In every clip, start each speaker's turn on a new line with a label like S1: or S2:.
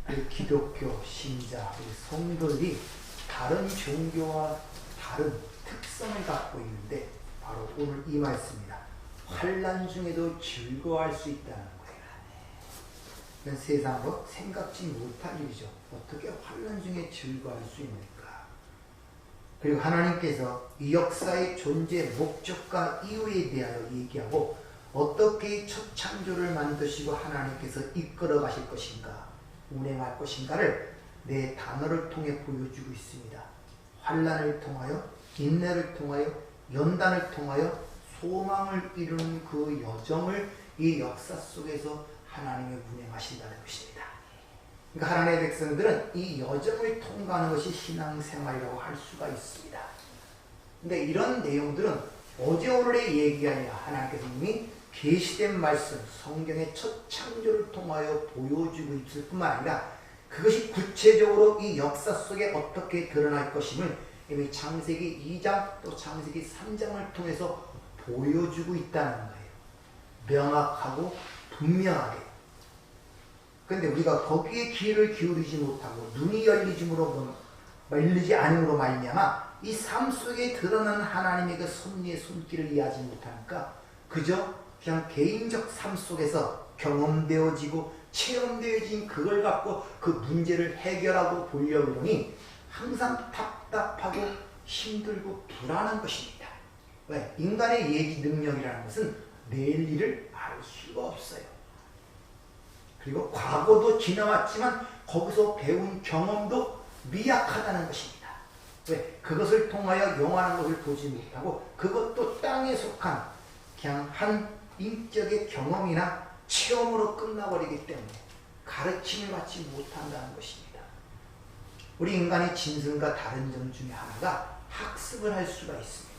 S1: 우리 기독교 신자, 우리 성도들이 다른 종교와 다른 특성을 갖고 있는데 바로 오늘 이 말씀입니다. 환난 중에도 즐거워할 수 있다는 거예요. 이건 세상으로 생각지 못할 일이죠. 어떻게 환난 중에 즐거워할 수 있는가? 그리고 하나님께서 이 역사의 존재 목적과 이유에 대하여 얘기하고 어떻게 첫 창조를 만드시고 하나님께서 이끌어 가실 것인가, 운행할 것인가를 내 단어를 통해 보여주고 있습니다. 환난을 통하여, 인내를 통하여, 연단을 통하여 소망을 이루는 그 여정을 이 역사 속에서 하나님이 운행하신다는 것입니다. 그러니까 하나님의 백성들은 이 여정을 통과하는 것이 신앙생활이라고 할 수가 있습니다. 근데 이런 내용들은 어제 오늘의 얘기가 아니라 하나님께서 이미 계시된 말씀, 성경의 첫 창조를 통하여 보여주고 있을 뿐만 아니라 그것이 구체적으로 이 역사 속에 어떻게 드러날 것임을 이미 창세기 2장 또 창세기 3장을 통해서 보여주고 있다는 거예요. 명확하고 분명하게. 그런데 우리가 거기에 귀를 기울이지 못하고 눈이 열리지 않음으로 말미암아 이 삶 속에 드러나는 하나님의 그 섭리의 손길을 이해하지 못하니까 그저 그냥 개인적 삶 속에서 경험되어지고 체험되어진 그걸 갖고 그 문제를 해결하고 보려고 하니 항상 답답하고 힘들고 불안한 것입니다. 왜? 인간의 예지 능력이라는 것은 내일 일을 알 수가 없어요. 그리고 과거도 지나왔지만 거기서 배운 경험도 미약하다는 것입니다. 왜? 그것을 통하여 영원한 것을 보지 못하고 그것도 땅에 속한 그냥 한 인격의 경험이나 체험으로 끝나버리기 때문에 가르침을 받지 못한다는 것입니다. 우리 인간의 짐승과 다른 점 중에 하나가 학습을 할 수가 있습니다.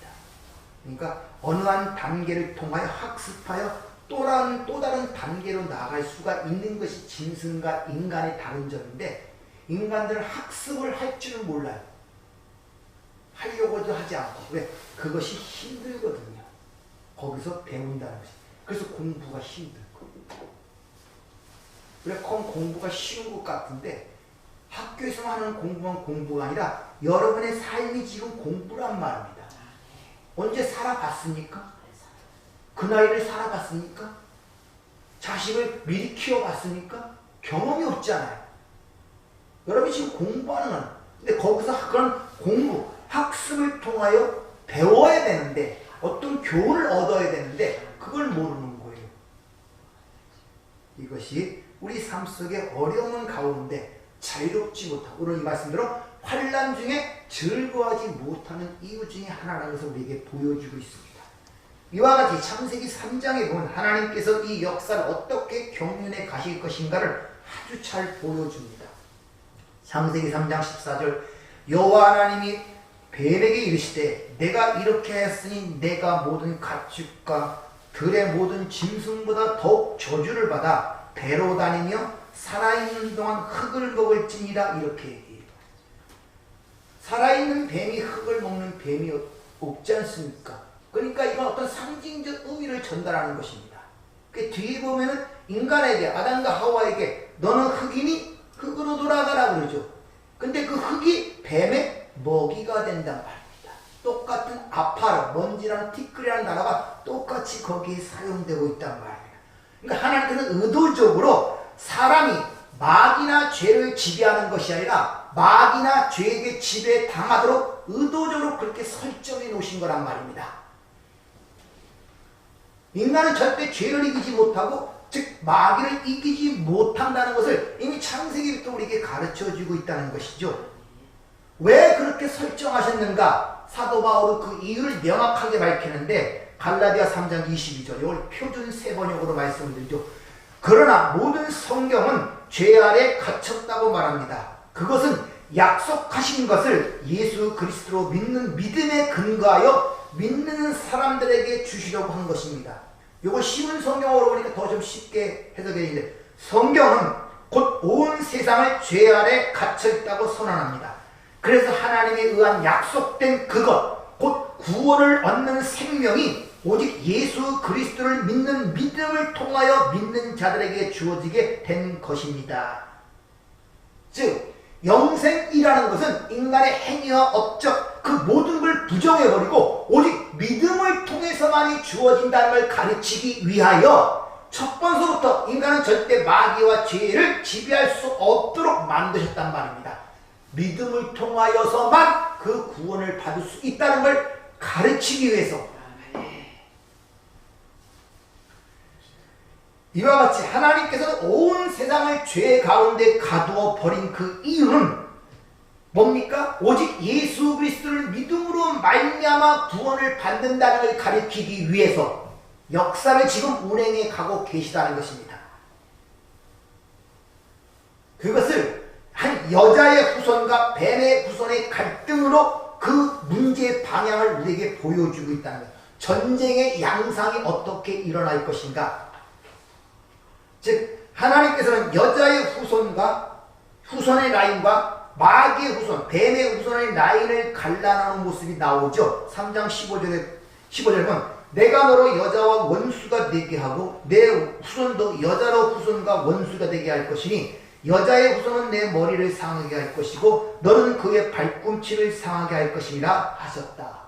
S1: 그러니까 어느 한 단계를 통하여 학습하여 또 다른 단계로 나아갈 수가 있는 것이 짐승과 인간의 다른 점인데 인간들은 학습을 할 줄을 몰라요. 하려고도 하지 않고. 왜? 그것이 힘들거든요. 거기서 배운다는 것이. 그래서 공부가 힘들고. 그래, 공부가 쉬운 것 같은데 학교에서만 하는 공부만 공부가 아니라 여러분의 삶이 지금 공부란 말입니다. 언제 살아봤습니까? 그 나이를 살아봤습니까? 자식을 미리 키워봤습니까? 경험이 없잖아요. 여러분이 지금 공부하는 건, 근데 거기서 그런 공부, 학습을 통하여 배워야 되는데, 어떤 교훈을 얻어야 되는데, 그걸 모르는 거예요. 이것이 우리 삶 속에 어려운 가운데 자유롭지 못하고, 오늘 이 말씀대로 환난 중에 즐거워하지 못하는 이유 중에 하나라는 것을 우리에게 보여주고 있습니다. 이와 같이 창세기 3장에 보면 하나님께서 이 역사를 어떻게 경륜해 가실 것인가를 아주 잘 보여줍니다. 창세기 3장 14절 여호와 하나님이 뱀에게 이르시되 내가 이렇게 했으니 내가 모든 가축과 들의 모든 짐승보다 더욱 저주를 받아 배로 다니며 살아있는 동안 흙을 먹을지니라 이렇게 얘기해요. 살아있는 뱀이 흙을 먹는 뱀이 없지 않습니까? 그러니까 이건 어떤 상징적 의미를 전달하는 것입니다. 그 뒤에 보면은 인간에게 아담과 하와에게 너는 흙이니 흙으로 돌아가라 그러죠. 근데 그 흙이 뱀의 먹이가 된단 말입니다. 똑같은 아파르, 먼지라는 티끌이라는 단어가 똑같이 거기에 사용되고 있단 말입니다. 그러니까 하나님께서는 의도적으로 사람이 마귀나 죄를 지배하는 것이 아니라 마귀나 죄에게 지배당하도록 의도적으로 그렇게 설정해 놓으신 거란 말입니다. 인간은 절대 죄를 이기지 못하고 즉 마귀를 이기지 못한다는 것을 이미 창세기부터 우리에게 가르쳐주고 있다는 것이죠. 왜 그렇게 설정하셨는가? 사도 바울은 그 이유를 명확하게 밝히는데 갈라디아 3장 22절 이걸 표준 세번역으로 말씀드리죠. 그러나 모든 성경은 죄 아래 갇혔다고 말합니다. 그것은 약속하신 것을 예수 그리스도로 믿는 믿음에 근거하여 믿는 사람들에게 주시려고 한 것입니다. 이걸 쉬운 성경어로 보니까 더 좀 쉽게 해석되는데 성경은 곧 온 세상을 죄 아래 갇혀있다고 선언합니다. 그래서 하나님에 의한 약속된 그것, 곧 구원을 얻는 생명이 오직 예수 그리스도를 믿는 믿음을 통하여 믿는 자들에게 주어지게 된 것입니다. 즉 영생이라는 것은 인간의 행위와 업적 그 모든 걸 부정해버리고 오직 믿음을 통해서만이 주어진다는 걸 가르치기 위하여 첫 번서부터 인간은 절대 마귀와 죄를 지배할 수 없도록 만드셨단 말입니다. 믿음을 통하여서만 그 구원을 받을 수 있다는 걸 가르치기 위해서 이와 같이 하나님께서는 온 세상을 죄 가운데 가두어 버린 그 이유는 뭡니까? 오직 예수 그리스도를 믿음으로 말미암아 구원을 받는다는 걸 가르치기 위해서 역사를 지금 운행해 가고 계시다는 것입니다. 그것을 한 여자의 후손과 뱀의 후손의 갈등으로 그 문제의 방향을 우리에게 보여주고 있다는 거예요. 전쟁의 양상이 어떻게 일어날 것인가? 즉 하나님께서는 여자의 후손의 라인과 마귀의 후손, 뱀의 후손의 라인을 갈라놓은 모습이 나오죠. 3장 15절에 보면 내가 너로 여자와 원수가 되게 하고 내 후손도 여자로 후손과 원수가 되게 할 것이니 여자의 후손은 내 머리를 상하게 할 것이고 너는 그의 발꿈치를 상하게 할 것이라 하셨다.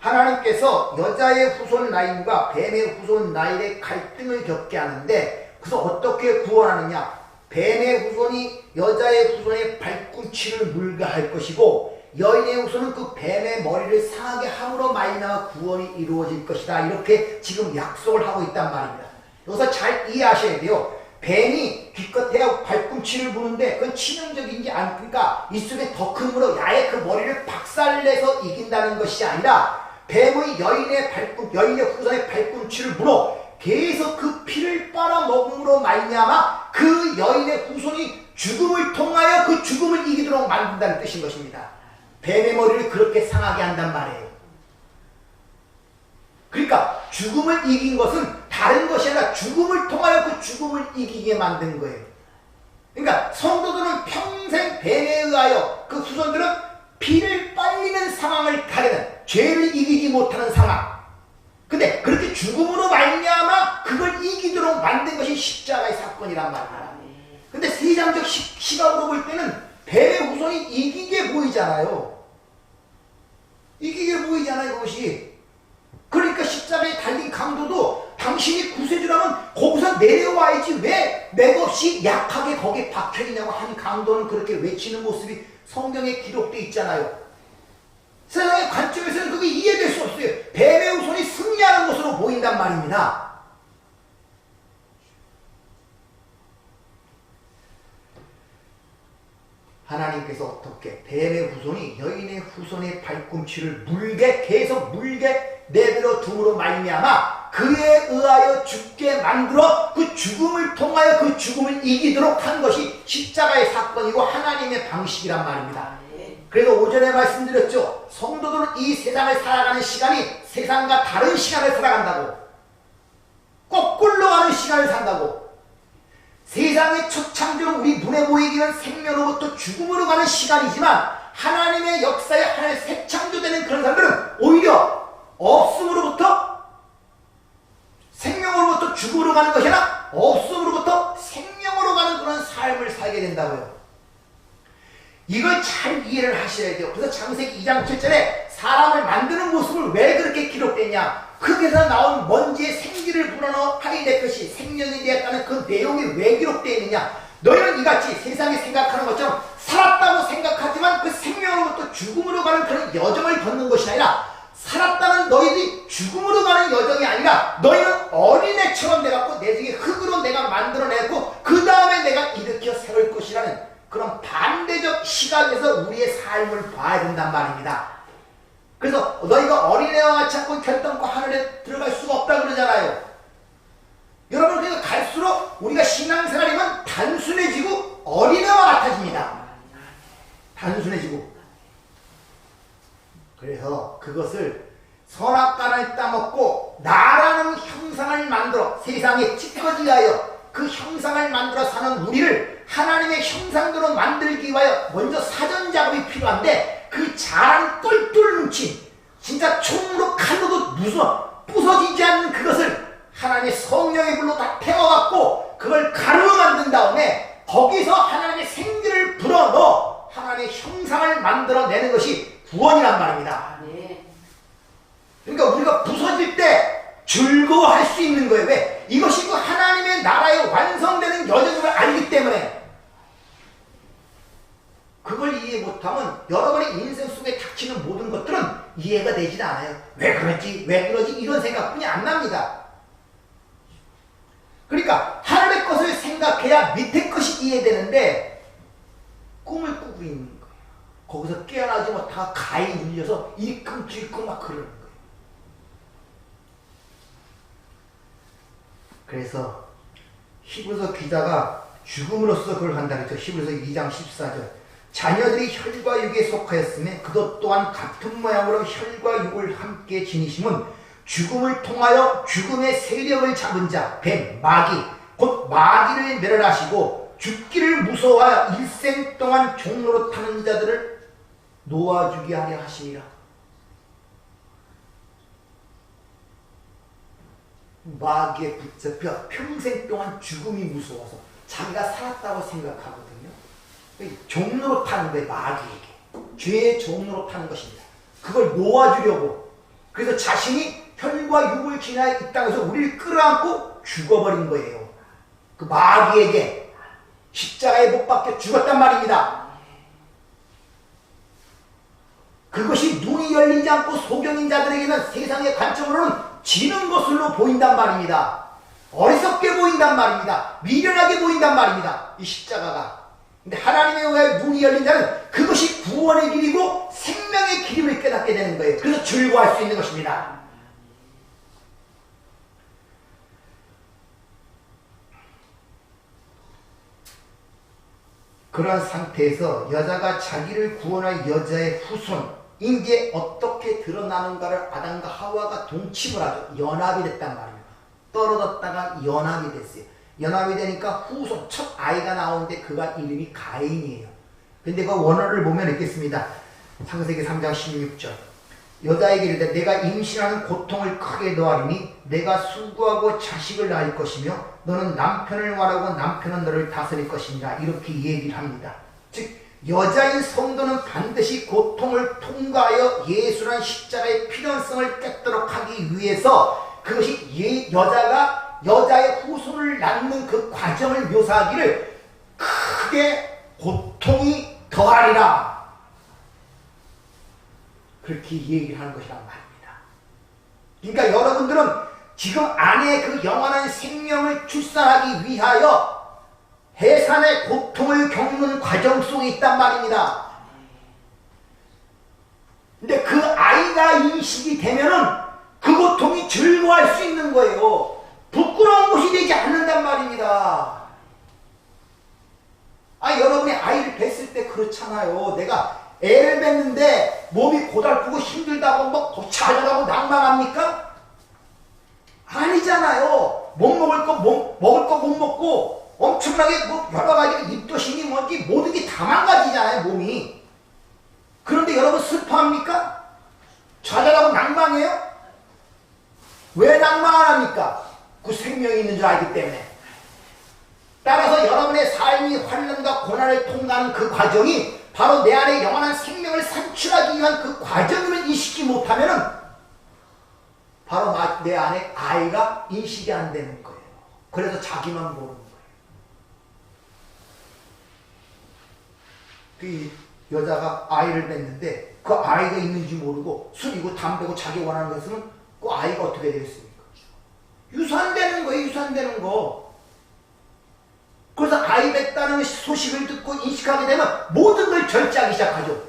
S1: 하나님께서 여자의 후손 라인과 뱀의 후손 라인의 갈등을 겪게 하는데 그래서 어떻게 구원하느냐? 뱀의 후손이 여자의 후손의 발꿈치를 물게 할 것이고 여인의 후손은 그 뱀의 머리를 상하게 함으로 말미암아 구원이 이루어질 것이다. 이렇게 지금 약속을 하고 있단 말입니다. 여기서 잘 이해하셔야 돼요. 뱀이 기껏해야 발꿈치를 부는데 그건 치명적인지 않으니까 이 속에 더 큰 힘으로 아예 그 머리를 박살내서 이긴다는 것이 아니라 뱀의 여인의 후손의 발꿈치를 물어 계속 그 피를 빨아먹음으로 말미암아 그 여인의 후손이 죽음을 통하여 그 죽음을 이기도록 만든다는 뜻인 것입니다. 뱀의 머리를 그렇게 상하게 한단 말이에요. 그러니까 죽음을 이긴 것은 다른 것이 아니라 죽음을 통하여 그 죽음을 이기게 만든 거예요. 그러니까 성도들은 평생 뱀에 의하여 그 후손들은 피를 빨리는 상황을 가려는 죄를 이기지 못하는 상황. 근데 그렇게 죽음으로 말미암아 그걸 이기도록 만든 것이 십자가의 사건이란 말이야. 근데 세상적 시각으로 볼 때는 뱀의 후손이 이기게 보이잖아요. 이기게 보이잖아요, 그것이. 그러니까 십자가에 달린 강도도 당신이 구세주라면 거기서 내려와야지 왜 맥없이 약하게 거기에 박혀있냐고 한 강도는 그렇게 외치는 모습이 성경에 기록되어 있잖아요. 세상의 관점에서는 그게 이해될 수 없어요. 뱀의 후손이 승리하는 것으로 보인단 말입니다. 하나님께서 어떻게 뱀의 후손이 여인의 후손의 발꿈치를 계속 물게 내버려 둠으로 말미암아 그에 의하여 죽게 만들어 그 죽음을 통하여 그 죽음을 이기도록 한 것이 십자가의 사건이고 하나님의 방식이란 말입니다. 그래서 오전에 말씀드렸죠. 성도들은 이 세상을 살아가는 시간이 세상과 다른 시간을 살아간다고. 거꾸로 가는 시간을 산다고. 세상의 첫 창조는 우리 눈에 보이기는 생명으로부터 죽음으로 가는 시간이지만 하나님의 역사에 하나의 새 창조되는 그런 사람들은 오히려 없음으로부터 생명으로부터 죽음으로 가는 것이 아니라 없음으로부터 생명으로 가는 그런 삶을 살게 된다고요. 이걸 잘 이해를 하셔야 돼요. 그래서 창세기 2장 7절에 사람을 만드는 모습을 왜 그렇게 기록됐냐? 흙에서 나온 먼지에 생기를 불어넣어 하게 될 것이 생명이 되었다는 그 내용이 왜 기록되어 있느냐? 너희는 이같이 세상이 생각하는 것처럼 살았다고 생각하지만 그 생명으로부터 죽음으로 가는 그런 여정을 걷는 것이 아니라 살았다는 너희들이 죽음으로 가는 여정이 아니라 너희는 어린애처럼 돼갖고 내 중에 흙으로 내가 만들어내고 그 다음에 내가 일으켜 세울 것이라는 그런 반대적 시각에서 우리의 삶을 봐야 된단 말입니다. 그래서 너희가 어린애와 같이 않고 결단코 하늘에 들어갈 수가 없다고 그러잖아요. 여러분, 그러니까 갈수록 우리가 신앙생활이면 단순해지고 어린애와 같아집니다. 단순해지고. 그래서 그것을 선악과를 따먹고 나라는 형상을 만들어 세상에 찌꺼지하여 그 형상을 만들어 사는 우리를 하나님의 형상대로 만들기 위하여 먼저 사전 작업이 필요한데 그 잘한 똘똘 뭉친 진짜 총으로 칼로도 부서지지 않는 그것을 하나님의 성령의 불로 다 태워갖고 그걸 가루로 만든 다음에 거기서 하나님의 생기를 불어넣어 하나님의 형상을 만들어내는 것이 구원이란 말입니다. 그러니까 우리가 부서질 때 즐거워할 수 있는 거예요. 왜? 이것이 그 하나님의 나라의 완성되는 여정을 알기 때문에. 그걸 이해 못하면 여러분의 인생 속에 닥치는 모든 것들은 이해가 되지 않아요. 왜 그러지? 왜 그러지? 이런 생각뿐이 안 납니다. 그러니까 하늘의 것을 생각해야 밑에 것이 이해되는데 꿈을 꾸고 있는 거예요. 거기서 깨어나지 못하고 가히 눌려서 일끔찔끔 막 그러는 거예요. 그래서 히브리서 기자가 죽음으로써 그걸 한다 그랬죠. 히브리서 2장 14절. 자녀들이 혈과 육에 속하였으면 그것 또한 같은 모양으로 혈과 육을 함께 지니심은 죽음을 통하여 죽음의 세력을 잡은 자, 뱀, 마귀, 곧 마귀를 멸하시고 죽기를 무서워하여 일생 동안 종로로 타는 자들을 놓아주게 하려 하시니라. 마귀에 붙잡혀 평생 동안 죽음이 무서워서 자기가 살았다고 생각하거든요. 종로로 타는 거예요. 마귀에게. 죄의 종로로 타는 것입니다. 그걸 놓아주려고. 그래서 자신이 혈과 육을 지나야 이 땅에서 우리를 끌어안고 죽어버린 거예요. 그 마귀에게 십자가에 못 박혀 죽었단 말입니다. 그것이 눈이 열리지 않고 소경인 자들에게는 세상의 관점으로는 지는 것으로 보인단 말입니다. 어리석게 보인단 말입니다. 미련하게 보인단 말입니다. 이 십자가가. 근데 하나님의 은혜에 눈이 열린 자는 그것이 구원의 길이고 생명의 길임을 깨닫게 되는 거예요. 그래서 즐거워할 수 있는 것입니다. 그러한 상태에서 여자가 자기를 구원할 여자의 후손, 이제 어떻게 드러나는가를 아담과 하와가 동침을 하죠. 연합이 됐단 말입니다. 떨어졌다가 연합이 됐어요. 연합이 되니까 후손, 첫 아이가 나오는데 그가 이름이 가인이에요. 근데 그 원어를 보면 읽겠습니다. 창세기 3장 16절. 여자에게 이르되 내가 임신하는 고통을 크게 더하리니 내가 수고하고 자식을 낳을 것이며 너는 남편을 말하고 남편은 너를 다스릴 것이니라. 이렇게 얘기를 합니다. 즉 여자인 성도는 반드시 고통을 통과하여 예수란 십자가의 필연성을 깨도록 하기 위해서 그것이 여자가 여자의 후손을 낳는 그 과정을 묘사하기를 크게 고통이 더하리라. 그렇게 얘기를 하는 것이란 말입니다. 그러니까 여러분들은 지금 안에 그 영원한 생명을 출산하기 위하여 해산의 고통을 겪는 과정 속에 있단 말입니다. 근데 그 아이가 인식이 되면은 그 고통이 즐거워할 수 있는 거예요. 부끄러운 것이 되지 않는단 말입니다. 여러분이 아이를 뵀을 때 그렇잖아요. 내가 애를 뵀는데 몸이 고달프고 힘들다고 뭐 고차하려고 낭망합니까? 아니잖아요. 못 먹을 거 먹을 거 못 먹고 엄청나게 뭐 여러 가지 입도심이 뭔지 모든 게 다 망가지잖아요. 몸이. 그런데 여러분 슬퍼합니까? 좌절하고 낭망해요? 왜 낭망 안 합니까? 그 생명이 있는 줄 알기 때문에. 따라서 여러분의 삶이 환난과 고난을 통과하는 그 과정이 바로 내 안에 영원한 생명을 산출하기 위한 그 과정임을 인식이 못하면은 바로 내 안에 아이가 인식이 안 되는 거예요. 그래서 자기만 모르는 거예요. 그 여자가 아이를 낳는데 그 아이가 있는지 모르고 술이고 담배고 자기 원하는 것은 그 아이가 어떻게 되겠습니까? 유산되는 거예요. 유산되는 거. 그래서 아이 낳았다는 소식을 듣고 인식하게 되면 모든 걸 절제하기 시작하죠.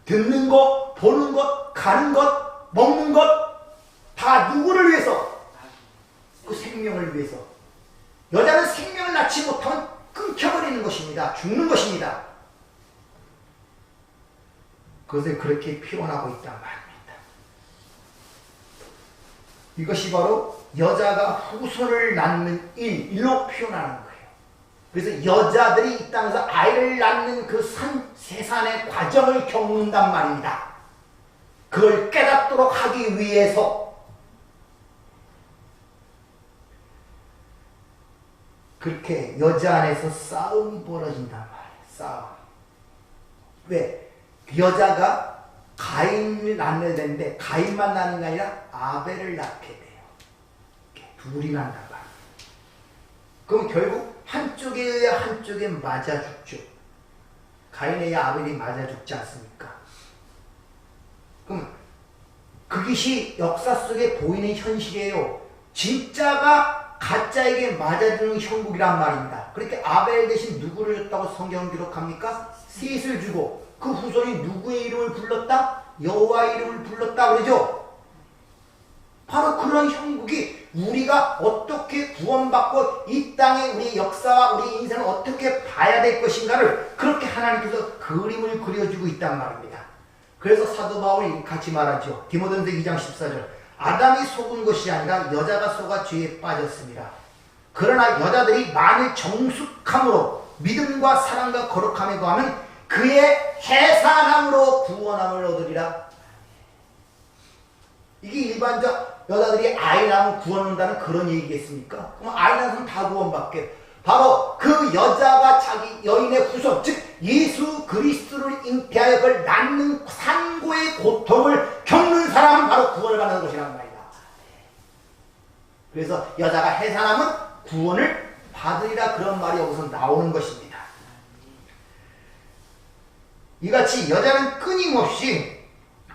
S1: 듣는 것, 보는 것, 가는 것, 먹는 것 다 누구를 위해서? 그 생명을 위해서. 여자는 생명을 낳지 못하면 끊겨버리는 것입니다. 죽는 것입니다. 그것을 그렇게 표현하고 있단 말입니다. 이것이 바로 여자가 후손을 낳는 일로 표현하는 거예요. 그래서 여자들이 이 땅에서 아이를 낳는 그 세산의 과정을 겪는단 말입니다. 그걸 깨닫도록 하기 위해서 그렇게 여자 안에서 싸움이 벌어진단 말이에요. 싸움. 왜? 여자가 가인을 낳는 되는데 가인만 낳는 게 아니라 아벨을 낳게 돼요. 둘이 난단 말이에요. 그럼 결국 한쪽에 의해 한쪽에 맞아 죽죠. 가인에 의해 아벨이 맞아 죽지 않습니까? 그럼 그것이 역사 속에 보이는 현실이에요. 진짜가 가짜에게 맞아주는 형국이란 말입니다. 그렇게 아벨 대신 누구를 줬다고 성경은 기록합니까? 셋을 주고 그 후손이 누구의 이름을 불렀다? 여호와의 이름을 불렀다 그러죠. 바로 그런 형국이 우리가 어떻게 구원받고 이 땅에 우리 역사와 우리 인생을 어떻게 봐야 될 것인가를 그렇게 하나님께서 그림을 그려주고 있단 말입니다. 그래서 사도 바울이 같이 말하죠. 디모데전서 2장 14절. 아담이 속은 것이 아니라 여자가 속아 죄에 빠졌습니다. 그러나 여자들이 만일 정숙함으로 믿음과 사랑과 거룩함에 거하면 그의 해산함으로 구원함을 얻으리라. 이게 일반적 여자들이 아이 낳으면 구원 온다는 그런 얘기겠습니까? 그럼 아이 낳으면 다 구원받게. 바로 그 여자가 자기 여인의 후손, 즉 예수 그리스도를 잉태하여 그걸 낳는 산고의 고통을 겪는 사람은 바로 구원을 받는 것이란 말이다. 그래서 여자가 해산하면 구원을 받으리라 그런 말이 여기서 나오는 것입니다. 이같이 여자는 끊임없이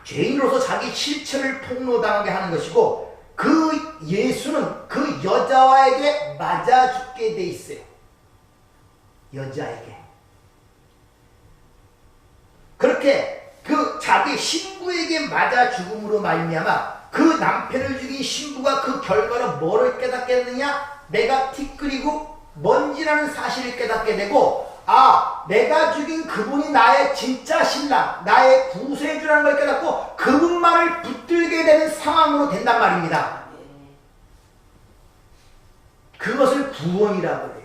S1: 죄인으로서 자기 실체를 폭로당하게 하는 것이고 그 예수는 그 여자에게 맞아 죽게 돼 있어요. 여자에게. 그렇게 그 자기 신부에게 맞아 죽음으로 말미암아 그 남편을 죽인 신부가 그 결과로 뭐를 깨닫게 되느냐? 내가 티끌이고 먼지라는 사실을 깨닫게 되고 아, 내가 죽인 그분이 나의 진짜 신랑, 나의 구세주라는 걸 깨닫고 그분만을 붙들게 되는 상황으로 된단 말입니다. 그것을 구원이라고 해요.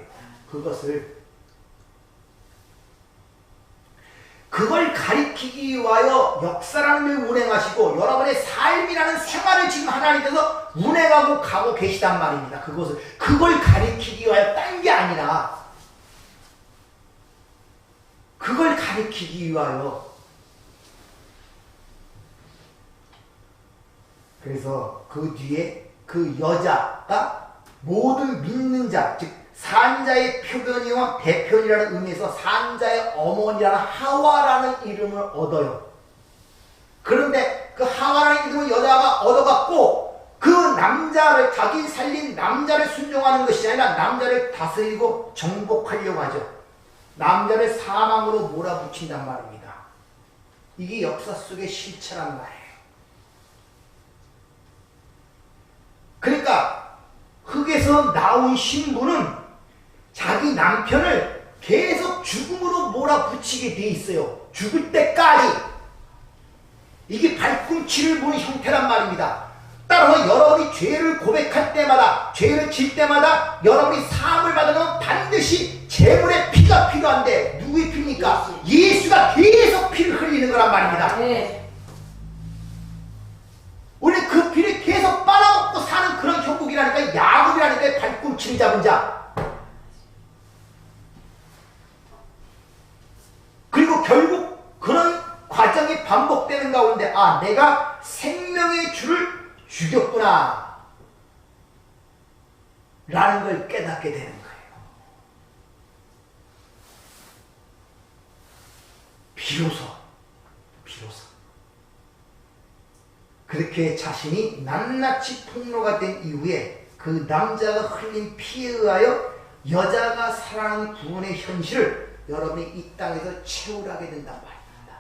S1: 그걸 가리키기 위하여 역사라는 걸 운행하시고 여러분의 삶이라는 생활을 지금 하나님께서 운행하고 가고 계시단 말입니다. 그걸 가리키기 위하여 딴 게 아니라 그걸 가리키기 위하여. 그래서 그 뒤에 그 여자가 모든 믿는 자, 즉 산자의 표변이와 대표이라는 의미에서 산자의 어머니라는 하와라는 이름을 얻어요. 그런데 그 하와라는 이름을 여자가 얻어갖고 그 남자를, 자기 살린 남자를 순종하는 것이 아니라 남자를 다스리고 정복하려고 하죠. 남자를 사망으로 몰아붙인단 말입니다. 이게 역사 속의 실체란 말이에요. 그러니까 흙에서 나온 신부는 자기 남편을 계속 죽음으로 몰아붙이게 돼 있어요. 죽을 때까지. 이게 발꿈치를 보는 형태란 말입니다. 따라서 여러분이 죄를 고백할 때마다, 죄를 질 때마다 여러분이 사함을 받으면 반드시 제물의 피가 필요한데 누구의 피입니까? 예수가 계속 피를 흘리는 거란 말입니다.
S2: 네.
S1: 우리 그 피를 계속 빨아먹고 사는 그런 형국이라니까, 야곱이라니까, 발꿈치를 잡은 자. 그리고 결국 그런 과정이 반복되는 가운데 아, 내가 생명의 주를 죽였구나 라는 걸 깨닫게 되는 거예요. 비로소 그렇게 자신이 낱낱이 폭로가 된 이후에 그 남자가 흘린 피에 의하여 여자가 살아나는 구원의 현실을 여러분이 이 땅에서 체험하게 된단 말입니다.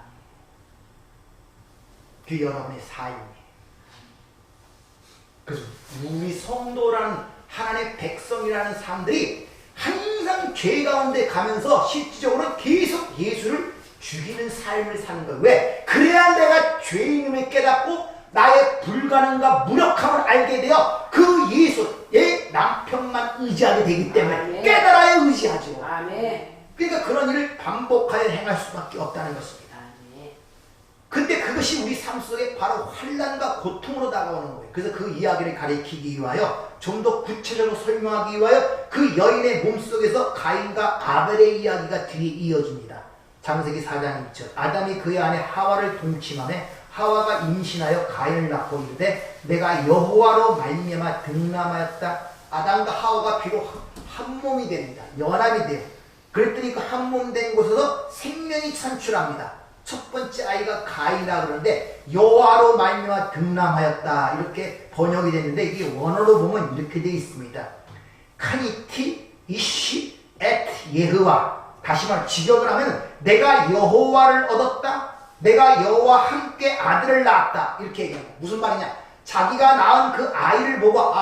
S1: 그게 여러분의 삶이에요. 그래서 우리 성도라는 하나님의 백성이라는 사람들이 항상 죄 가운데 가면서 실질적으로 계속 예수를 죽이는 삶을 사는 거예요. 왜? 그래야 내가 죄인임을 깨닫고 나의 불가능과 무력함을 알게 되어 그 예수의 남편만 의지하게 되기 때문에
S2: 아멘.
S1: 깨달아야 의지하죠.
S2: 아멘.
S1: 그러니까 그런 일을 반복하여 행할 수밖에 없다는 것입니다.
S2: 아멘.
S1: 근데 그것이 우리 삶 속에 바로 환난과 고통으로 다가오는 거예요. 그래서 그 이야기를 가리키기 위하여 좀 더 구체적으로 설명하기 위하여 그 여인의 몸속에서 가인과 아벨의 이야기가 뒤에 이어집니다. 창세기 4장 2절 아담이 그의 아내 하와를 동침하매 하와가 임신하여 가인을 낳고 이르되 내가 여호와로 말미암아 등남하였다. 아담과 하와가 비록 한 몸이 됩니다. 연합이 돼요. 그랬더니 그 한 몸 된 곳에서 생명이 창출합니다. 첫 번째 아이가 가인이라 그러는데 여호와로 말미암아 등남하였다 이렇게 번역이 됐는데 이게 원어로 보면 이렇게 되어 있습니다. 카니티 이시 엣 예흐와 다시 말해 직역을 하면 내가 여호와를 얻었다. 내가 여호와 함께 아들을 낳았다 이렇게 얘기합니다. 무슨 말이냐? 자기가 낳은 그 아이를 보고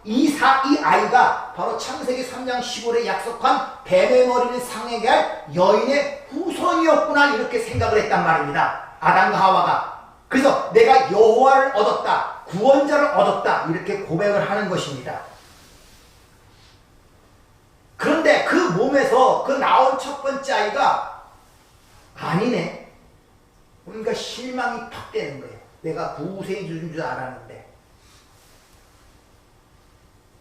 S1: 이 아이가 바로 창세기 3장 15절에 약속한 뱀의 머리를 상하게 할 여인의 후손이었구나 이렇게 생각을 했단 말입니다. 아담과 하와가. 그래서 내가 여호와를 얻었다. 구원자를 얻었다. 이렇게 고백을 하는 것입니다. 그런데 그 몸에서 그 나온 첫 번째 아이가 아니네. 그러니까 실망이 팍 되는 거예요. 내가 구세주인 줄 알았는데.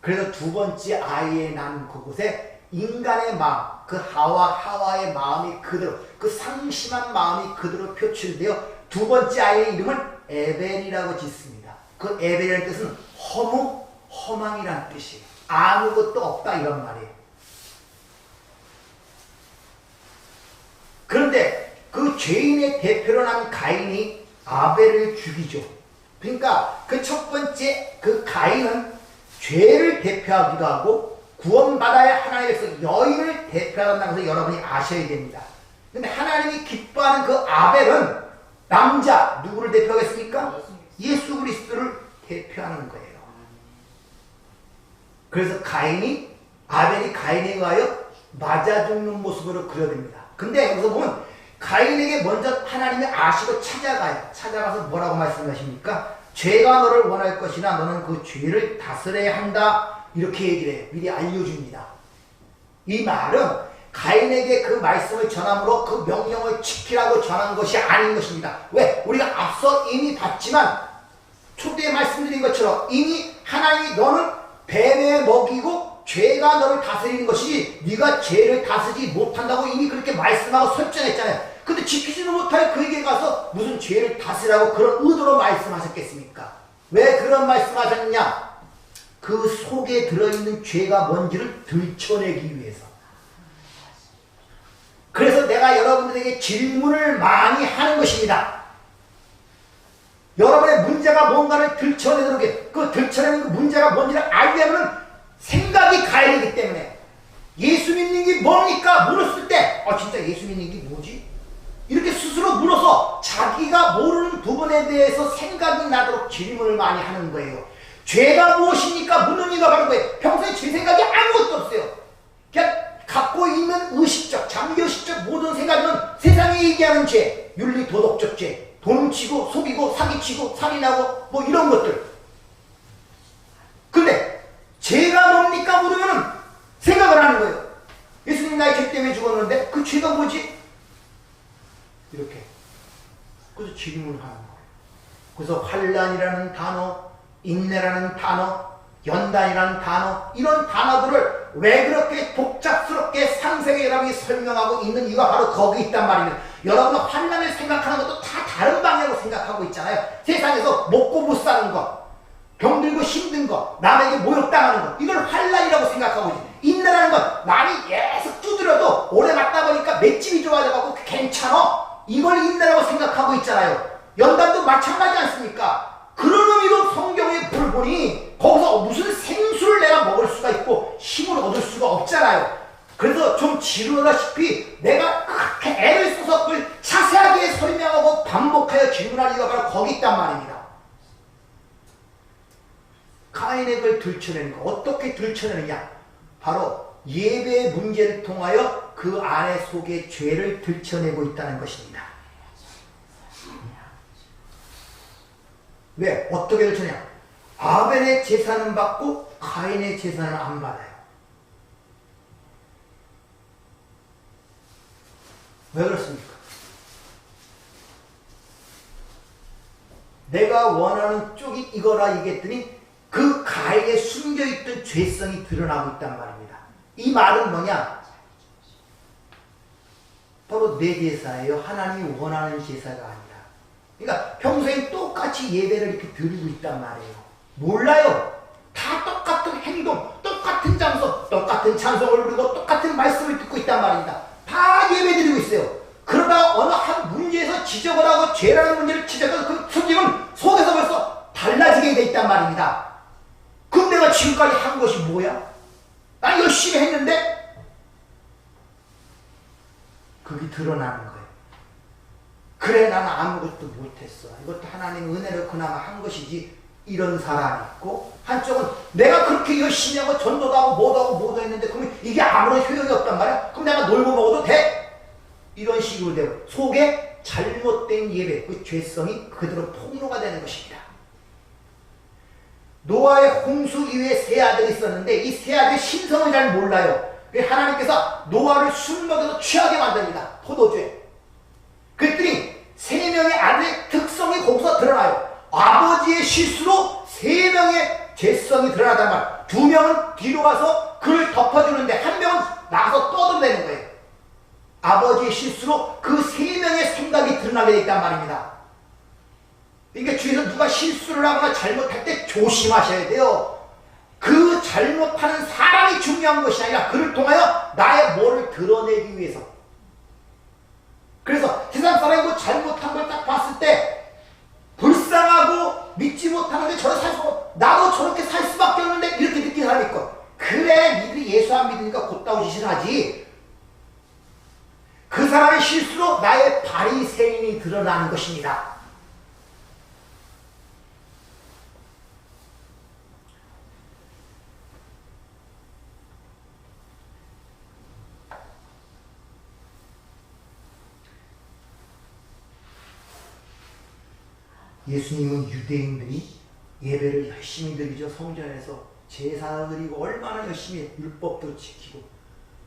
S1: 그래서 두 번째 아이의 난 그곳에 인간의 마음, 그 하와의 마음이 그대로, 그 상심한 마음이 그대로 표출되어 두 번째 아이의 이름을 에벨이라고 짓습니다. 그 에벨이라는 뜻은 허망이라는 뜻이에요. 아무것도 없다 이런 말이에요. 그런데 그 죄인의 대표로 난 가인이 아벨을 죽이죠. 그러니까 그 첫 번째 그 가인은 죄를 대표하기도 하고 구원받아야 하나님께서 여인을 대표한다는 것을 여러분이 아셔야 됩니다. 그런데 하나님이 기뻐하는 그 아벨은 남자 누구를 대표하겠습니까? 예수 그리스도를 대표하는 거예요. 그래서 아벨이 가인에 의하여 맞아 죽는 모습으로 그려집니다. 근데 여기서 보면 가인에게 먼저 하나님이 아시고 찾아가요. 찾아가서 뭐라고 말씀하십니까? 죄가 너를 원할 것이나 너는 그 죄를 다스려야 한다. 이렇게 얘기를 해요. 미리 알려줍니다. 이 말은 가인에게 그 말씀을 전함으로 그 명령을 지키라고 전한 것이 아닌 것입니다. 왜? 우리가 앞서 이미 봤지만 초대에 말씀드린 것처럼 이미 하나님이 너는 뱀에 먹이고 죄가 너를 다스리는 것이지 네가 죄를 다스리지 못한다고 이미 그렇게 말씀하고 설정했잖아요. 근데 지키지도 못할 그에게 가서 무슨 죄를 다스리라고 그런 의도로 말씀하셨겠습니까? 왜 그런 말씀하셨느냐? 그 속에 들어있는 죄가 뭔지를 들춰내기 위해서. 그래서 내가 여러분들에게 질문을 많이 하는 것입니다. 여러분의 문제가 뭔가를 들춰내도록 해. 그 들춰내는 그 문제가 뭔지를 알려면 생각이 가야되기 때문에 예수 믿는 게 뭡니까? 물었을 때 진짜 예수 믿는 게 뭐지? 이렇게 스스로 물어서 자기가 모르는 부분에 대해서 생각이 나도록 질문을 많이 하는 거예요. 죄가 무엇입니까? 묻는 이가 바로 거예요. 평소에 죄 생각이 아무것도 없어요. 그냥 갖고 있는 의식적, 잠재의식적 모든 생각은 세상에 얘기하는 죄, 윤리 도덕적 죄, 돈 치고 속이고 사기치고 살인하고 뭐 이런 것들. 근데 죄가 뭡니까? 물으면 생각을 하는 거예요. 예수님 나의 죄 때문에 죽었는데 그 죄가 뭐지? 이렇게. 그래서 질문을 하는 거예요. 그래서 환난이라는 단어, 인내라는 단어, 연단이라는 단어, 이런 단어들을 왜 그렇게 복잡스럽게 상세하게 여러분이 설명하고 있는 이유가 바로 거기 있단 말입니다. 여러분은 환난을 생각하는 것도 다 다른 방향으로 생각하고 있잖아요. 세상에서 먹고 못 사는 것, 병들고 힘든 것, 남에게 모욕당하는 것, 이걸 환난이라고 생각하고 있어요. 인내라는 건 남이 계속 두드려도 오래 맞다 보니까 맷집이 좋아져가지고 괜찮아. 이걸 인내라고 생각하고 있잖아요. 연단도 마찬가지 않습니까? 그런 의미로 성경에 볼 보니 거기서 무슨 생수를 내가 먹을 수가 있고 힘을 얻을 수가 없잖아요. 그래서 좀 지루하다시피 내가 그렇게 애를 써서 그걸 자세하게 설명하고 반복하여 질문할 이유가 바로 거기 있단 말입니다. 가인의 걸 들춰내는 거. 어떻게 들춰내느냐? 바로 예배의 문제를 통하여 그 안에 속에 죄를 들춰내고 있다는 것입니다. 왜? 어떻게 들춰내냐? 아벨의 제사는 받고 가인의 제사는 안 받아요. 왜 그렇습니까? 내가 원하는 쪽이 이거라 얘기했더니 그 가인에 숨겨있던 죄성이 드러나고 있단 말입니다. 이 말은 뭐냐? 바로 내 제사예요. 하나님이 원하는 제사가 아니라. 그러니까 평소에 똑같이 예배를 이렇게 드리고 있단 말이에요. 몰라요. 다 똑같은 행동, 똑같은 장소, 똑같은 찬송을 부르고 똑같은 말씀을 듣고 있단 말입니다. 다 예배 드리고 있어요. 그러다 어느 한 문제에서 지적을 하고 죄라는 문제를 지적해서 그 순직은 속에서 벌써 달라지게 돼 있단 말입니다. 그럼 내가 지금까지 한 것이 뭐야? 난 열심히 했는데 그게 드러나는 거예요. 그래 나는 아무것도 못했어. 이것도 하나님 은혜로 그나마 한 것이지. 이런 사람이 있고 한쪽은 내가 그렇게 열심히 하고 전도도 하고 뭐도 했는데 그러면 이게 아무런 효용이 없단 말이야. 그럼 내가 놀고 먹어도 돼? 이런 식으로 되고 속에 잘못된 예배, 그 죄성이 그대로 폭로가 되는 것입니다. 노아의 홍수 이후에 세 아들이 있었는데 이 세 아들이 신성을 잘 몰라요. 하나님께서 노아를 술 먹여서 취하게 만듭니다. 포도주에. 그랬더니 세 명의 아들의 특성이 거기서 드러나요. 아버지의 실수로 세 명의 죄성이 드러나단 말. 두 명은 뒤로 가서 그를 덮어주는데 한 명은 나가서 떠들어대는 거예요. 아버지의 실수로 그 세 명의 생각이 드러나게 되어 있단 말입니다. 그러니까 주위에서 누가 실수를 하거나 잘못할 때 조심하셔야 돼요. 그 잘못하는 사람이 중요한 것이 아니라 그를 통하여 나의 뭐를 드러내기 위해서. 그래서 세상 사람이 뭐 잘못한 걸 딱 봤을 때 불쌍하고 믿지 못하는데 저런 살고 나도 저렇게 살 수밖에 없는데 이렇게 느끼는 사람이 있고 그래 니들이 예수 안 믿으니까 곧다운 짓을 하지. 그 사람의 실수로 나의 바리새인이 드러나는 것입니다. 예수님은 유대인들이 예배를 열심히 드리죠. 성전에서 제사 드리고 얼마나 열심히 율법도 지키고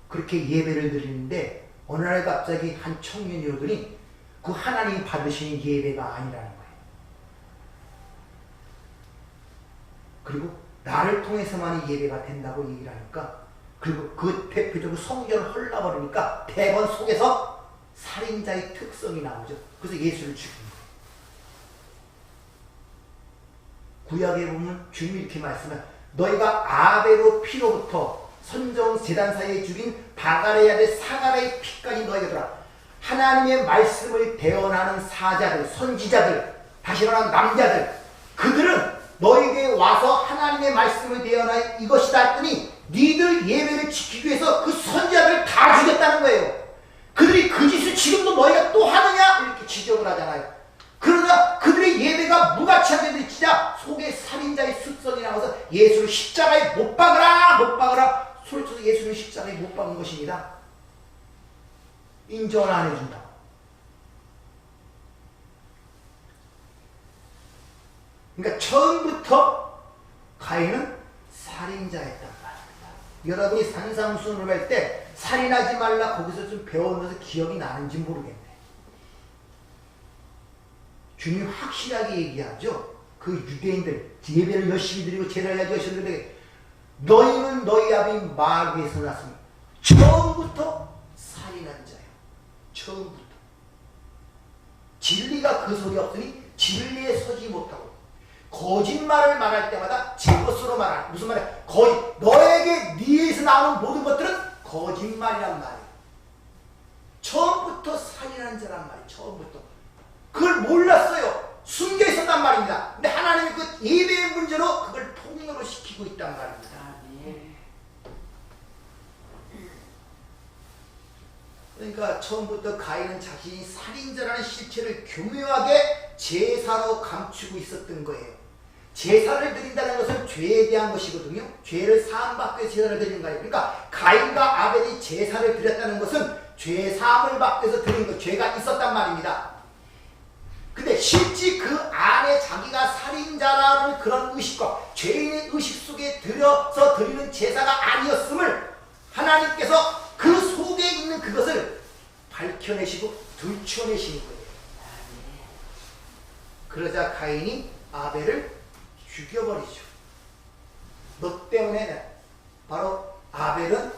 S1: 그렇게 예배를 드리는데 어느 날 갑자기 한 청년이 오더니 그 하나님이 받으시는 예배가 아니라는 거예요. 그리고 나를 통해서만이 예배가 된다고 얘기를 하니까 그리고 그 대표적으로 성전을 헐라버리니까 대번 속에서 살인자의 특성이 나오죠. 그래서 예수를 죽인 거예요. 구약에 보면 주님이 이렇게 말씀해 너희가 아벨의 피로부터 선정 제단 사이에 죽인 바갈의 아들 사갈의 피까지 너희가 들어 하나님의 말씀을 대언하는 사자들, 선지자들, 다시 말하면 남자들 그들은 너희에게 와서 하나님의 말씀을 대언하여 이것이다 했더니 니들 예배를 지키기 위해서 그 선지자들을 다 죽였다는 거예요. 그들이 그 짓을 지금도 너희가 또 하느냐? 이렇게 지적을 하잖아요. 그러나 그들의 예배가 무가치하게 되자 속에 살인자의 습성이 나와서 예수를 십자가에 못 박으라 못 박으라 소리쳐서 예수를 십자가에 못 박은 것입니다. 인정을 안 해준다. 그러니까 처음부터 가인은 살인자였단 말입니다. 여러분이 산상수훈을 할 때 살인하지 말라 거기서 좀 배우면서 기억이 나는지 모르겠네. 주님 확실하게 얘기하죠. 그 유대인들 예배를 열심히 드리고 제사를 열심히 드리고 너희는 너희 아비 마귀에서 났으니 처음부터 살인한 자예요. 처음부터. 진리가 그 속에 없으니 진리에 서지 못하고 거짓말을 말할 때마다 제 것으로 말하는 무슨 말이야? 너에게 네에서 나오는 모든 것들은 거짓말이란 말이에요. 처음부터 살인한 자란 말이에요. 처음부터. 그걸 몰랐어요. 숨겨 있었단 말입니다. 근데 하나님이 그 예배의 문제로 그걸 폭로로 시키고 있단 말입니다. 그러니까 처음부터 가인은 자신이 살인자라는 실체를 교묘하게 제사로 감추고 있었던 거예요. 제사를 드린다는 것은 죄에 대한 것이거든요. 죄를 사함받기 위해서 제사를 드리는 거예요. 그러니까 가인과 아벨이 제사를 드렸다는 것은 죄 사함을 받기 위해서 드린 것, 죄가 있었단 말입니다. 근데 실제 그 안에 자기가 살인자라는 그런 의식과 죄인의 의식 속에 들여서 드리는 제사가 아니었음을 하나님께서 그 속에 있는 그것을 밝혀내시고 들춰내시는 거예요. 그러자 가인이 아벨을 죽여버리죠. 너 때문에 바로 아벨은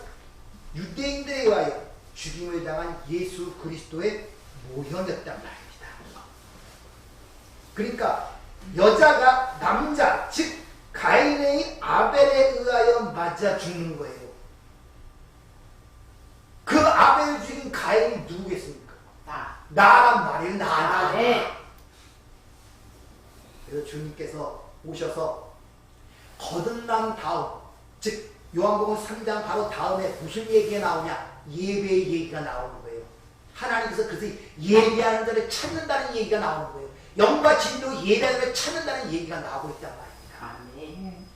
S1: 유대인들에 의하여 죽임을 당한 예수 그리스도의 모형이었단 말입니다. 그러니까 여자가 남자, 즉 가인의 아벨에 의하여 맞아 죽는 거예요. 그 아벨을 죽인 가인이 누구겠습니까? 나란 말이에요. 나. 그래서 주님께서 오셔서 거듭난 다음, 즉 요한복음 3장 바로 다음에 무슨 얘기가 나오냐? 예배의 얘기가 나오는 거예요. 하나님께서 그래서 예배하는 자를 찾는다는 얘기가 나오는 거예요. 영과 진리로 예배하는 자를 찾는다는 얘기가 나오고 있단 말입니다.
S2: 아멘.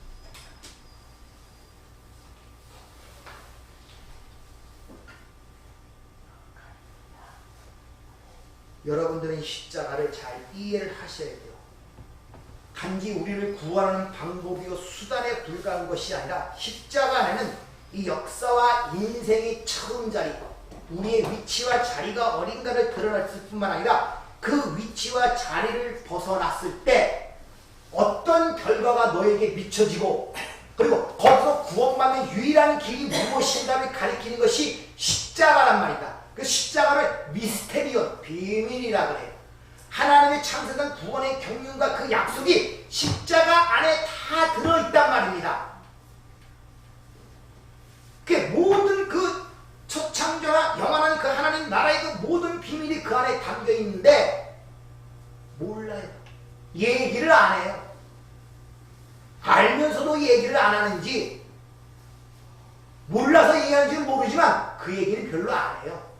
S1: 여러분들은 십자가를 잘 이해를 하셔야 돼요. 단지 우리를 구하는 방법이요 수단에 불과한 것이 아니라 십자가 안에는 이 역사와 인생의 처음 자리, 우리의 위치와 자리가 어딘가를 드러냈을 뿐만 아니라 그 위치와 자리를 벗어났을 때 어떤 결과가 너에게 미쳐지고, 그리고 거기서 구원받는 유일한 길이 무엇인가를 가리키는 것이 십자가란 말이다. 그 십자가를 미스테리온, 비밀이라 그래요. 하나님의 창세전 구원의 경륜과 그 약속이 십자가 안에 다 들어있단 말입니다. 그 모든 그 초창조나 영원한 그 하나님 나라의 그 모든 비밀이 그 안에 담겨 있는데 몰라요. 얘기를 안 해요. 알면서도 얘기를 안 하는지, 몰라서 얘기하는지는 모르지만 그 얘기를 별로 안 해요.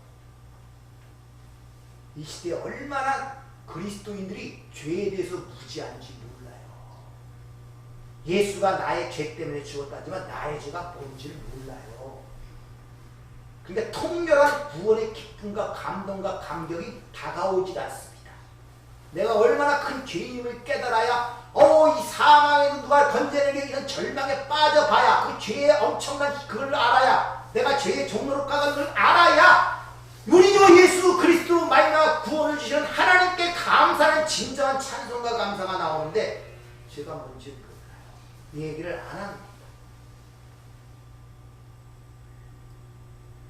S1: 이 시대에 얼마나 그리스도인들이 죄에 대해서 무지한지 몰라요. 예수가 나의 죄 때문에 죽었다지만 나의 죄가 뭔지를 몰라요. 그러니까 통렬한 구원의 기쁨과 감동과 감격이 다가오지 않습니다. 내가 얼마나 큰 죄인임을 깨달아야 이 사망에도 누가 건져내려 이런 절망에 빠져봐야, 그 죄의 엄청난 그걸 알아야, 내가 죄의 종로로 가는 걸 알아야 우리 주 예수 그리스도로 말미암아 구원을 주시는 하나님께 감사하는 진정한 찬송과 감사가 나오는데 죄가 뭔지 몰라요. 이 얘기를 안 합니다.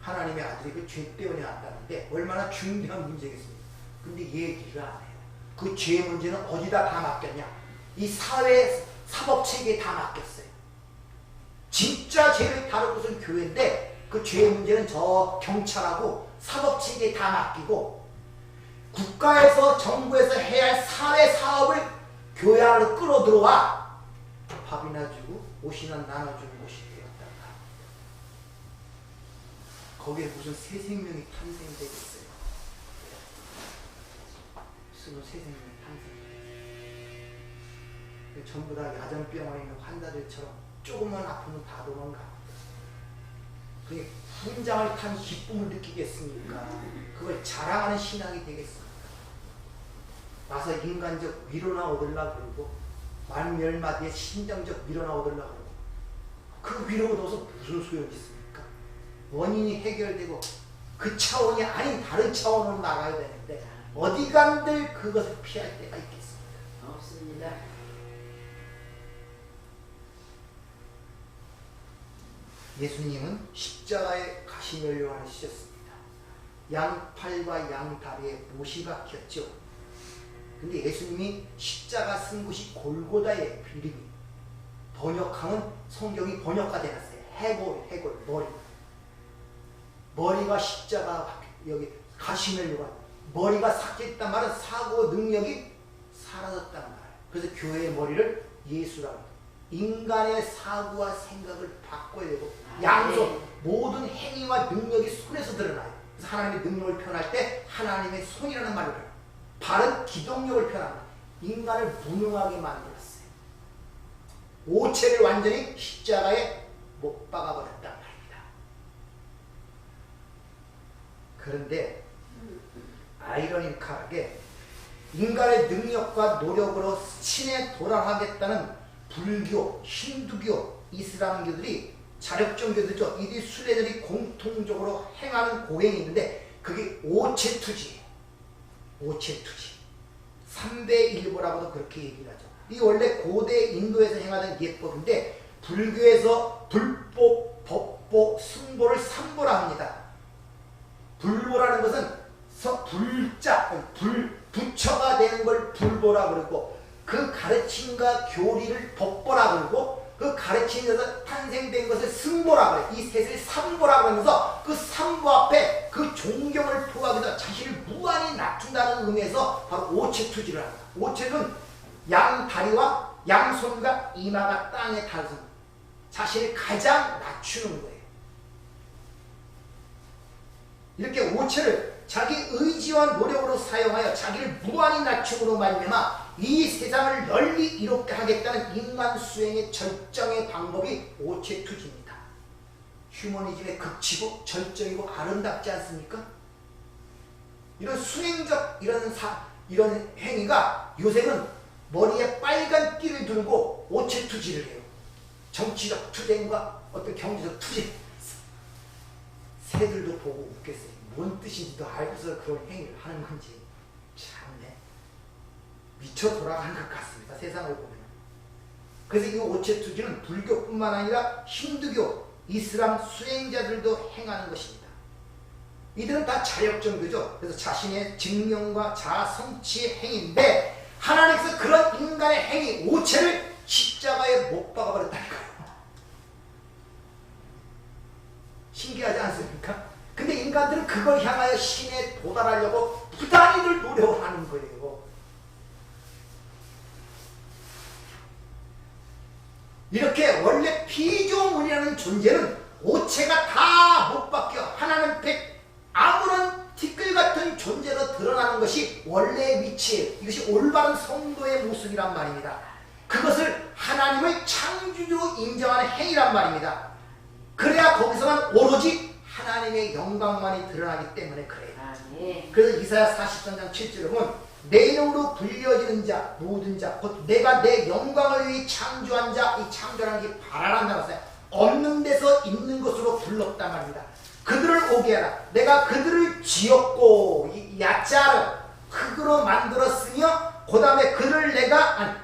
S1: 하나님의 아들이 그 죄 때문에 왔다는데 얼마나 중요한 문제겠습니까? 근데 얘기를 안 해요. 그 죄의 문제는 어디다 다 맡겼냐? 이 사회 사법체계에 다 맡겼어요. 진짜 죄를 다룰 곳은 교회인데 그 죄의 문제는 저 경찰하고 사법체계에 다 맡기고, 국가에서 정부에서 해야 할 사회 사업을 교회 안으로 끌어들어와 밥이나 주고 옷이나 나눠주는 곳이 되었다. 거기에 무슨 새 생명이 탄생되겠어요? 무슨 새 생명이 탄생? 전부 다 야전병원에 있는 환자들처럼 조금만 아프면 다 도망가. 그게 훈장을 탄 기쁨을 느끼겠습니까? 그걸 자랑하는 신앙이 되겠습니까? 와서 인간적 위로나 얻으려고 그러고 만멸마디의 심정적 위로나 얻으려고 그러고 그 위로가 넣어서 무슨 소용이 있습니까? 원인이 해결되고 그 차원이 아닌 다른 차원으로 나가야 되는데 어디간들 그것을 피할 때가 있겠습니까?
S2: 없습니다.
S1: 예수님은 십자가에 가시면류관을 쓰셨습니다. 양팔과 양다리에 못이 박혔죠. 근데 예수님이 십자가 쓴 곳이 골고다의 이름이, 번역하면 성경이 번역가 되었어요. 해골, 머리가 십자가 박혀, 여기 가시면류관, 머리가 삭제했단 말은 사고 능력이 사라졌단 말이에요. 그래서 교회의 머리를 예수라고 해요. 인간의 사고와 생각을 바꿔야 되고, 양손, 모든 행위와 능력이 손에서 드러나요. 그래서 하나님의 능력을 표현할 때 하나님의 손이라는 말을 해요. 발은 기동력을 표현합니다. 인간을 무능하게 만들었어요. 오체를 완전히 십자가에 못 박아버렸단 말입니다. 그런데 아이러니컬하게 인간의 능력과 노력으로 신에 도달하겠다는 불교, 힌두교, 이슬람교들이, 자력종교들이죠. 이들 순례들이 공통적으로 행하는 고행이 있는데 그게 오체투지예요. 오체투지. 3대 일보라고도 그렇게 얘기를 하죠. 이 원래 고대 인도에서 행하던 예법인데 불교에서 불법, 법보, 승보를 삼보라 합니다. 불보라는 것은 불자, 부처가 되는 걸 불보라 그러고 그 가르침과 교리를 법보라 그러고 그 가르침에서 탄생된 것을 승보라 그래. 이 셋을 삼보라 그러면서 그 삼보 앞에 그 존경을 표하기 위해서 자신을 무한히 낮춘다는 의미에서 바로 오체투지를 합니다. 오체는 양다리와 양손과 이마가 땅에 닿아서 자신을 가장 낮추는 거예요. 이렇게 오체를 자기 의지와 노력으로 사용하여 자기를 무한히 낮춤으로 말미암아 이 세상을 널리 이롭게 하겠다는 인간 수행의 절정의 방법이 오체투지입니다. 휴머니즘의 극치고 절정이고 아름답지 않습니까? 이런 수행적 이런 행위가 요새는 머리에 빨간 띠를 두르고 오체투지를 해요. 정치적 투쟁과 어떤 경제적 투쟁. 새들도 보고 웃겠어요. 뭔 뜻인지도 알고서 그런 행위를 하는 건지 참네 미쳐 돌아가는 것 같습니다. 세상을 보면. 그래서 이 오체투지는 불교뿐만 아니라 힌두교, 이슬람 수행자들도 행하는 것입니다. 이들은 다 자력정교죠. 그래서 자신의 증명과 자아 성취의 행위인데 하나님께서 그런 인간의 행위 오체를 십자가에 못 박아버렸다니까요. 신기하지 않습니까? 근데 인간들은 그걸 향하여 신에 도달하려고 부단히들 노력을 하는 거예요. 이렇게 원래 피조물이라는 존재는 오체가 다 못 바뀌어 하나는 아무런 티끌 같은 존재로 드러나는 것이 원래의 위치예요. 이것이 올바른 성도의 모습이란 말입니다. 그것을 하나님의 창조주로 인정하는 행위란 말입니다. 그래야 거기서만 오로지 하나님의 영광만이 드러나기 때문에 그래요. 그래서 이사야 43장 7절에 보면 내 이름으로 불려지는 자 모든 자 곧 내가 내 영광을 위해 창조한 자 이 창조라는 게 바라란다고 했어요. 없는 데서 있는 것으로 불렀단 말입니다. 그들을 오게 하라. 내가 그들을 지었고 야자를 흙으로 만들었으며 그 다음에 그를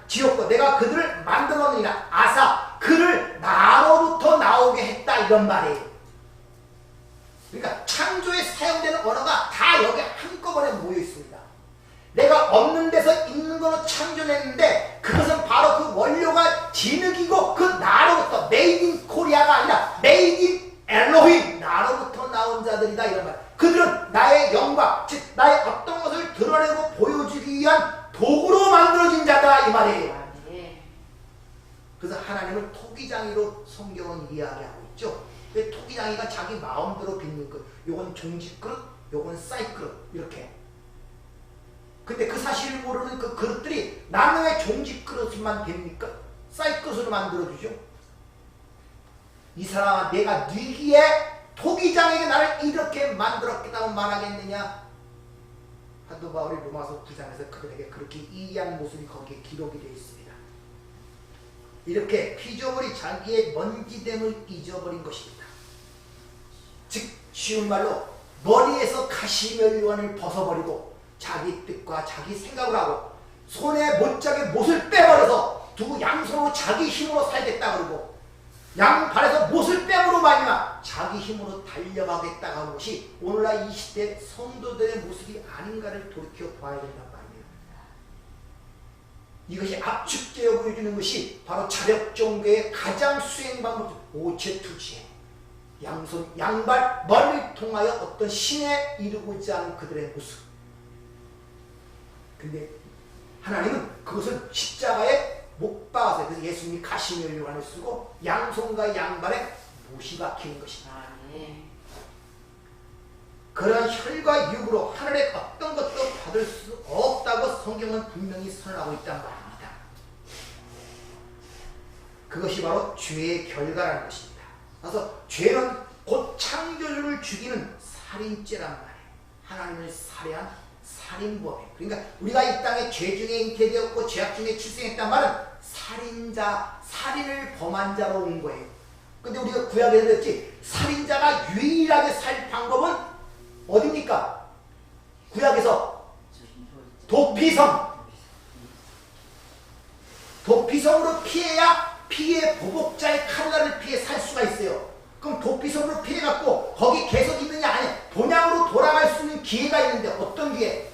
S1: 지었고 내가 그들을 만들었느니라. 아사 그를 나로부터 나오게 했다 이런 말이에요. 그러니까 창조에 사용되는 언어가 다 여기 한꺼번에 모여 있습니다. 내가 없는 데서 있는 걸로 창조했는데 그것은 바로 그 원료가 진흙이고 그 나로부터 메이드 인 코리아가 아니라 메이드 인 엘로힘 나로부터 나온 자들이다 이런 말. 그들은 나의 영광 즉 나의 어떤 것을 드러내고 보여주기 위한 도구로 만들어진 자다 이 말이에요. 그래서 하나님을 토기장이로 성경은 이야기하고 있죠. 토기장이가 자기 마음대로 빚는 것. 요건 종지그릇, 요건 쌀그릇 이렇게. 근데 그 사실을 모르는 그 그릇들이 나는 왜 종지그릇만 됩니까? 쌀그릇으로 만들어주죠. 이 사람아 내가 뉘기에 토기장에게 나를 이렇게 만들었겠다고 말하겠느냐? 사도 바울이 로마서 9장에서 그들에게 그렇게 이해한 모습이 거기에 기록이 되어 있습니다. 이렇게 피조물이 자기의 먼지됨을 잊어버린 것입니다. 즉 쉬운 말로 머리에서 가시면류관을 벗어버리고 자기 뜻과 자기 생각을 하고 손에 못자게 못을 빼버려서 두 양손으로 자기 힘으로 살겠다 그러고 양발에서 못을 빼므로 말미암아 자기 힘으로 달려가겠다 하는 것이 오늘날 이 시대 성도들의 모습이 아닌가를 돌이켜 봐야 된단 말이에요. 이것이 압축되어 보여주는 것이 바로 자력종교의 가장 수행 방법 오체투지에 양손 양발 머리를 통하여 어떤 신에 이르고자 하는 그들의 모습. 근데 하나님은 그것을 십자가에 못 박아서 그래서 예수님이 가시면류관을 쓰고 양손과 양발에 못이 박히는 것이다. 그런 혈과 육으로 하늘의 어떤 것도 받을 수 없다고 성경은 분명히 선언하고 있단 말입니다. 그것이 바로 죄의 결과라는 것입니다. 그래서 죄는 곧 창조주를 죽이는 살인죄란 말이에요. 하나님을 살해한 살인범이에요. 그러니까 우리가 이 땅에 죄 중에 잉태되었고 죄악 중에 출생했단 말은 살인자, 살인을 범한 자로 온 거예요. 근데 우리가 구약에서 배웠지 살인자가 유일하게 살 방법은 어딥니까? 구약에서 도피성. 도피성으로 피해야 피해 보복자의 칼날을 피해 살 수가 있어요. 그럼 도피성으로 피해갖고 거기 계속 있느냐? 아니, 본향으로 돌아갈 수 있는 기회가 있는데 어떤 기회?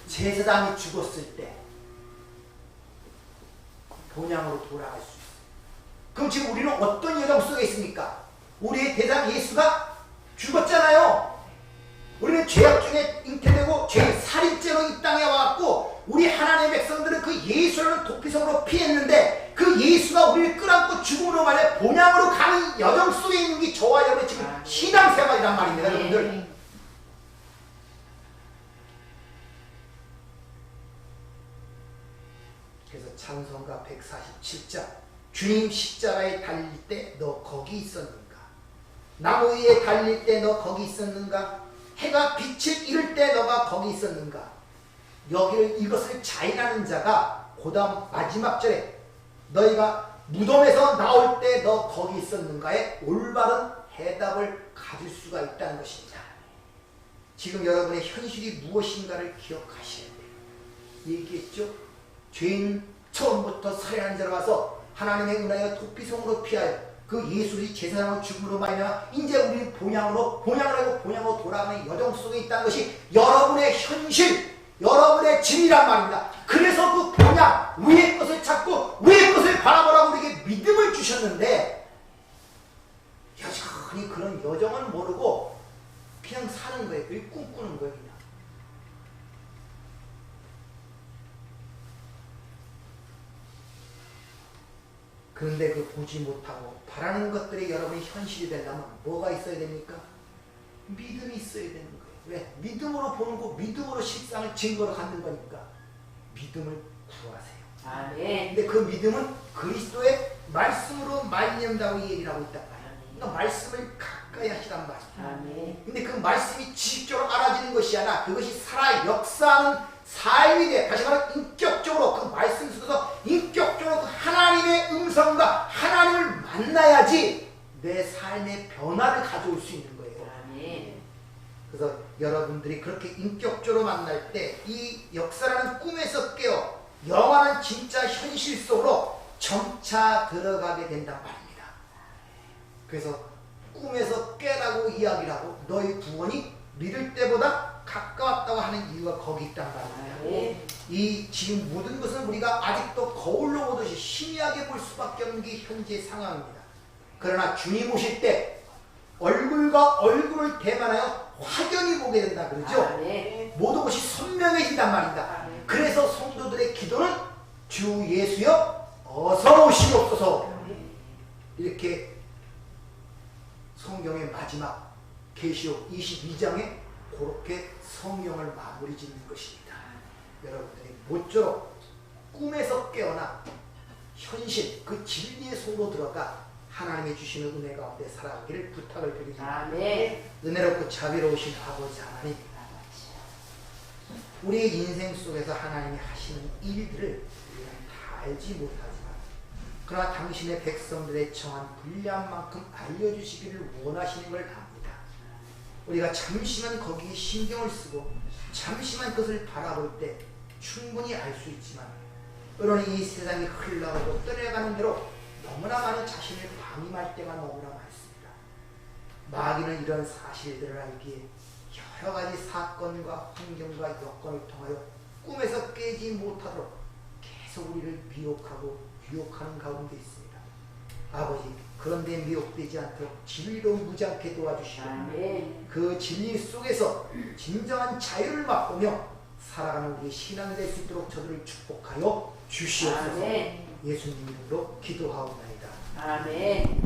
S1: 제사장이 죽었을 때 본향으로 돌아갈 수 있어요. 그럼 지금 우리는 어떤 여정 속에 있습니까? 우리의 대장 예수가 죽었잖아요. 우리는 죄악 중에 잉태되고 죄의 살인죄로 이 땅에 와갖고 우리 하나님의 백성들은 그 예수라는 도피성으로 피했는데 그 예수가 우리를 끌어안고 죽음으로 말해 본향으로 가는 여정 속에 있는 게 저와 여러분의 지금 신앙생활이란 말입니다. 여러분들. 그래서 찬송가 147장 주님 십자가에 달릴 때 너 거기 있었는가? 나무 위에 달릴 때 너 거기 있었는가? 해가 빛을 잃을 때 너가 거기 있었는가? 여기를 이것을 자인하는 자가 그 다음 마지막 절에 너희가 무덤에서 나올 때 너 거기 있었는가에 올바른 해답을 가질 수가 있다는 것입니다. 지금 여러분의 현실이 무엇인가를 기억하셔야 돼요. 얘기했죠? 죄인 처음부터 살해한 자로 와서 하나님의 은하여 도피성으로 피하여 그 예수의 제사장의 죽음으로 말이냐 이제 우리는 본향으로 돌아가는 여정 속에 있다는 것이 여러분의 현실, 여러분의 진이란 말입니다. 그래서 그 본향 위의 것을 찾고 위의 것을 바라보라고 우리에게 믿음을 주셨는데 여전히 그런 여정을 모르고 그냥 사는 거예요. 그게 꿈꾸는 거예요. 그냥. 그런데 그 보지 못하고 바라는 것들이 여러분의 현실이 되려면 뭐가 있어야 됩니까? 믿음이 있어야 되는 거예요. 왜? 믿음으로 보는 거, 믿음으로 실상을 증거로 갖는 거니까 믿음을 구하세요.
S2: 아멘.
S1: 근데 그 믿음은 그리스도의 말씀으로 말미암다고 얘기를 하고 있단 말이에요. 그러니까 말씀을 가까이 하시란 말이에요.
S2: 아멘.
S1: 근데 그 말씀이 지식적으로 알아지는 것이 아니라 그것이 살아 역사하는 삶이 돼. 다시 말하면 인격적으로 그 말씀 속에서 인격적으로 그 하나님의 음성과 하나님을 만나야지 내 삶의 변화를 가져올 수 있는 거예요.
S2: 아멘.
S1: 그래서 여러분들이 그렇게 인격적으로 만날 때 이 역사라는 꿈에서 깨어 영원한 진짜 현실 속으로 점차 들어가게 된단 말입니다. 그래서 꿈에서 깨라고 이야기를 하고 너희 구원이 믿을 때보다 가까웠다고 하는 이유가 거기 있단 말입니다. 이 지금 모든 것은 우리가 아직도 거울로 보듯이 희미하게 볼 수밖에 없는 게 현재의 상황입니다. 그러나 주님 오실 때 얼굴과 얼굴을 대만하여 확연히 보게 된다 그러죠. 모든 것이 선명해진단 말입니다. 그래서 성도들의 기도는 주 예수여 어서 오시옵소서 이렇게 성경의 마지막 계시록 22장에 그렇게 성경을 마무리 짓는 것입니다. 여러분들이 모쪼록 꿈에서 깨어나 현실 그 진리의 속으로 들어가 하나님이 주시는 은혜 가운데 살아가기를 부탁을 드립니다. 은혜롭고 자비로우신 아버지 하나님, 우리의 인생 속에서 하나님이 하시는 일들을 우리는 다 알지 못하지만 그러나 당신의 백성들의 정한 분량 만큼 알려주시기를 원하시는 걸 압니다. 우리가 잠시만 거기에 신경을 쓰고 잠시만 그것을 바라볼 때 충분히 알 수 있지만 그러니 이 세상이 흘러가고 떠내가는 대로 너무나 많은 자신을 방임할 때가 너무나 많습니다. 마귀는 이런 사실들을 알기에 여러 가지 사건과 환경과 여건을 통하여 꿈에서 깨지 못하도록 계속 우리를 미혹하고 유혹하는 가운데 있습니다. 아버지, 그런데 미혹되지 않도록 진리로 무장케 도와주시고 그 진리 속에서 진정한 자유를 맛보며 살아가는 우리 신앙이 될 수 있도록 저들을 축복하여 주시옵소서. 예수님 이름으로 기도하옵나이다.
S2: 아멘.